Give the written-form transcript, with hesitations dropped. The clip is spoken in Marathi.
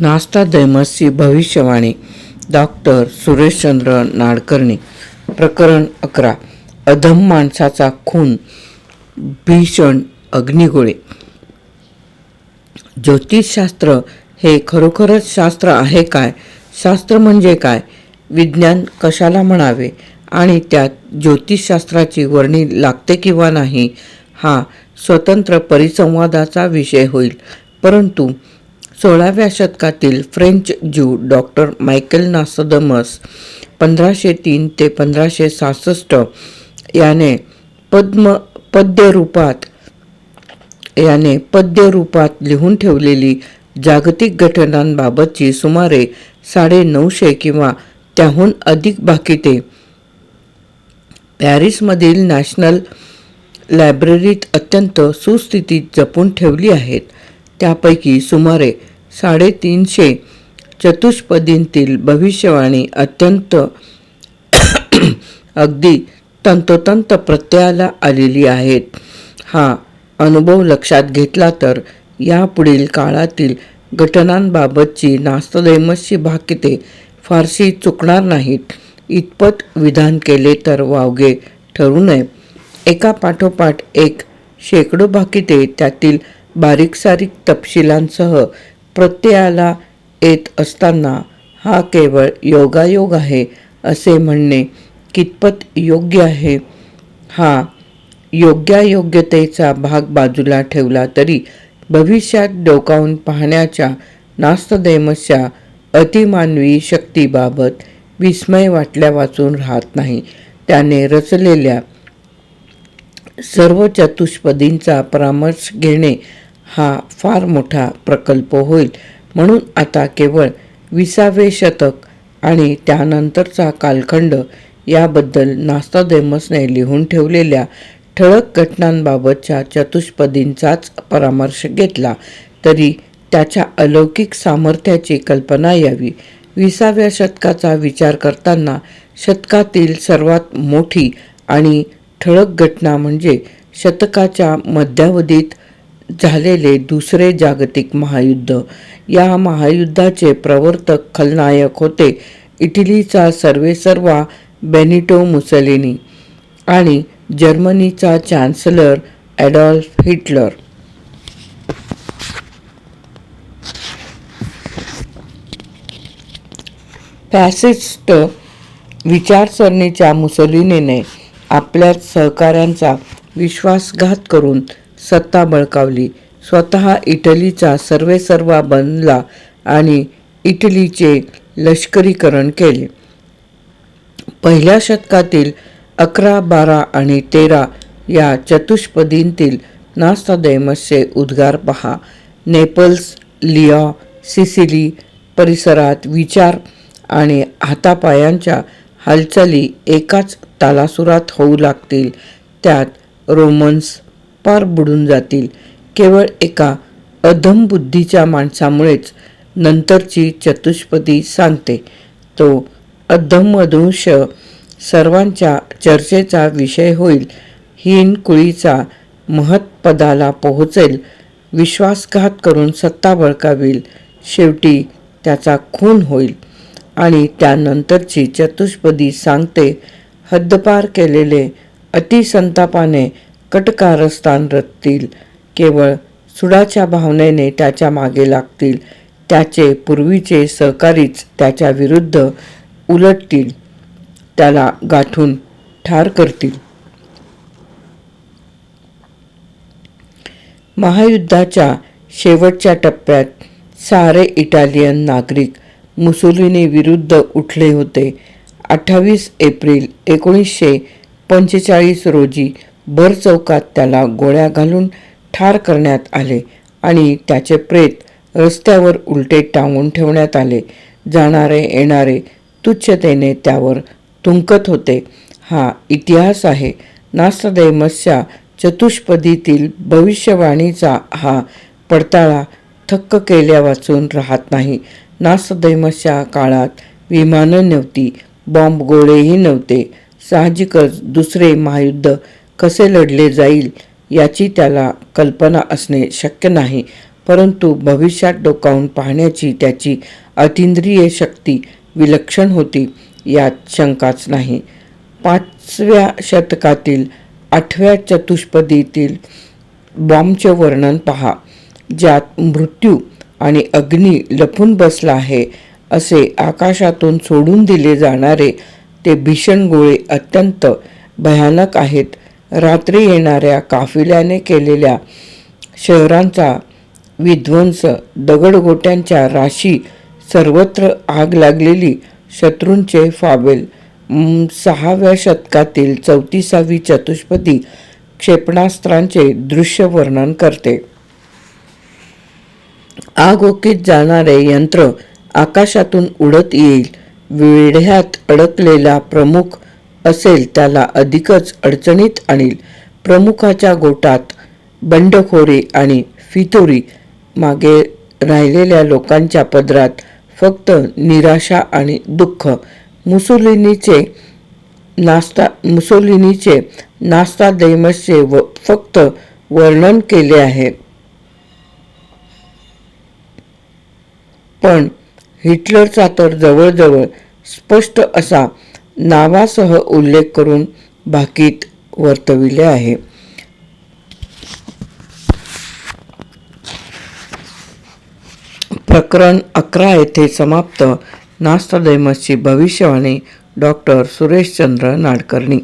नास्तादैमसची भविष्यवाणी. डॉक्टर सुरेशचंद्र नाडकर्णी. प्रकरण 11. अधम माणसाचा खून. भीषण अग्निगोळे. ज्योतिषशास्त्र हे खरोखरच शास्त्र आहे काय? शास्त्र म्हणजे काय? विज्ञान कशाला म्हणावे आणि त्यात ज्योतिषशास्त्राची वर्णी लागते किंवा नाही हा स्वतंत्र परिसंवादाचा विषय होईल. परंतु 16व्या शतकातील फ्रेंच ज्यू डॉक्टर मायकेल नास्तादमस 1503 ते 1566 याने पद्यरूपात लिहून ठेवलेली जागतिक घटनांबाबतची सुमारे 950 किंवा त्याहून अधिक भाकिते पॅरिसमधील नॅशनल लायब्ररीत अत्यंत सुस्थितीत जपून ठेवली आहेत. त्यापैकी सुमारे 350 चतुष्पदींतील भविष्यवाणी अगदी तंतोतंत प्रत्ययाला आलेली आहेत. हा अनुभव लक्षात घेतला तर यापुढील काळातील घटनांबाबतची नास्तादैमसची भाकिते फारशी चुकणार नाहीत इतपत विधान केले तर वावगे ठरू नये. एका पाठोपाठ एक शेकडो भाकिते त्यातील बारीकसारीक तपशिलांसह प्रत्ययाला येत असताना हा केवळ योगायोग आहे असे म्हणणे कितपत योग्य आहे? हा योग्यायोग्यतेचा भाग बाजूला ठेवला तरी भविष्यात डोकावून पाहण्याच्या नास्तादैमसच्या अतिमानवी शक्तीबाबत विस्मय वाटल्या वाचून राहत नाही. त्याने रचलेल्या सर्व चतुष्पदींचा परामर्श घेणे हा फार मोठा प्रकल्प होईल. म्हणून आता केवळ 20वे शतक आणि त्यानंतरचा कालखंड याबद्दल नास्तादैमसने लिहून ठेवलेल्या ठळक घटनांबाबतच्या चतुष्पदींचाच परामर्श घेतला तरी त्याच्या अलौकिक सामर्थ्याची कल्पना यावी. 20व्या शतकाचा विचार करताना शतकातील सर्वात मोठी आणि ठळक घटना म्हणजे शतकाच्या मध्यावधीत झालेले दुसरे जागतिक महायुद्ध. या महायुद्धाचे प्रवर्तक खलनायक होते इटलीचा सर्वेसर्वा बेनिटो मुसोलिनी आणि जर्मनीचा चान्सलर ॲडॉल्फ हिटलर. फॅसिस्ट विचारसरणीच्या मुसोलिनीने आपल्या सहकाऱ्यांचा विश्वासघात करून सत्ता बळकावली. स्वतः इटलीचा सर्वेसर्वा बनला आणि इटलीचे लष्करीकरण केले. पहिल्या शतकातील 11, 12 आणि 13 या चतुष्पदींतील नास्तादैमसचे उद्गार पहा. नेपल्स, लिया, सिसिली परिसरात विचार आणि हातापायांच्या हालचाली एकाच तालासुरात होऊ लागतील. त्यात रोमन्स पार बुडून जातील. केवळ एका अधम बुद्धीच्या माणसामुळेच नंतरची चतुष्पदी सांगते. तो अधममनुष्य सर्वांच्या चर्चेचा विषय होईल. हीन कुळीचा महत्पदाला पोहोचेल. विश्वासघात करून सत्ता बळकावेल. शेवटी त्याचा खून होईल आणि त्यानंतरची चतुष्पदी सांगते हद्दपार केलेले अतिसंतापाने कटकारस्थान रचतील. केवळ सुडाच्या भावनेने त्याच्या मागे लागतील. त्याचे पूर्वीचे सहकारीच त्याच्या विरुद्ध उलटतील. त्याला गाठून ठार करतील. महायुद्धाच्या शेवटच्या टप्प्यात सारे इटालियन नागरिक मुसोलिनी विरुद्ध उठले होते. 28 एप्रिल 1945 रोजी भर चौकात त्याला गोळ्या घालून ठार करण्यात आले आणि त्याचे प्रेत रस्त्यावर उलटे टांगून ठेवण्यात आले. जाणारे येणारे तुच्छतेने त्यावर थुंकत होते. हा इतिहास आहे. नास्तादैमसच्या चतुष्पदीतील भविष्यवाणीचा हा पडताळा थक्क केल्या वाचून राहत नाही. नास्तादैमसच्या काळात विमानं नव्हती, बॉम्बगोळेही नव्हते. साहजिकच दुसरे महायुद्ध कसे लढले जाईल याची त्याला कल्पना असणे शक्य नाही. परंतु भविष्यात डोकावून पाहण्याची त्याची अतींद्रिय शक्ती विलक्षण होती, यात शंकाच नाही. 5व्या शतकातील 8व्या चतुष्पदीतील बॉम्बचे वर्णन पहा, ज्यात मृत्यू आणि अग्नी लपून बसला आहे असे आकाशातून सोडून दिले जाणारे ते भीषण गोळे अत्यंत भयानक आहेत. रात्री येणाऱ्या काफिल्याने केलेल्या शहरांचा विध्वंस, दगडगोट्यांच्या राशी, सर्वत्र आग लागलेली, शत्रूंचे फाबेल. 6व्या शतकातील 34वी चतुष्पदी क्षेपणास्त्रांचे दृश्य वर्णन करते. आगोकीत जाणारे यंत्र आकाशातून उडत येईल. वेढ्यात अडकलेला प्रमुख असेल त्याला अधिकच अडचणीत आणील. प्रमुखाच्या गोटात बंडखोरी आणि फितुरी, मागे राहिलेल्या लोकांच्या पदरात फक्त निराशा आणि दुःख. मुसोलिनीचे नास्तादेमसचे फक्त वर्णन केले आहे, पण हिटलरचा तर जवळजवळ स्पष्ट असा नावासह उल्लेख करून भाकीत वर्तविले आहे. प्रकरण 11 येथे समाप्त. नास्तादेमसची भविष्यवाणी. डॉक्टर सुरेशचंद्र नाडकर्णी.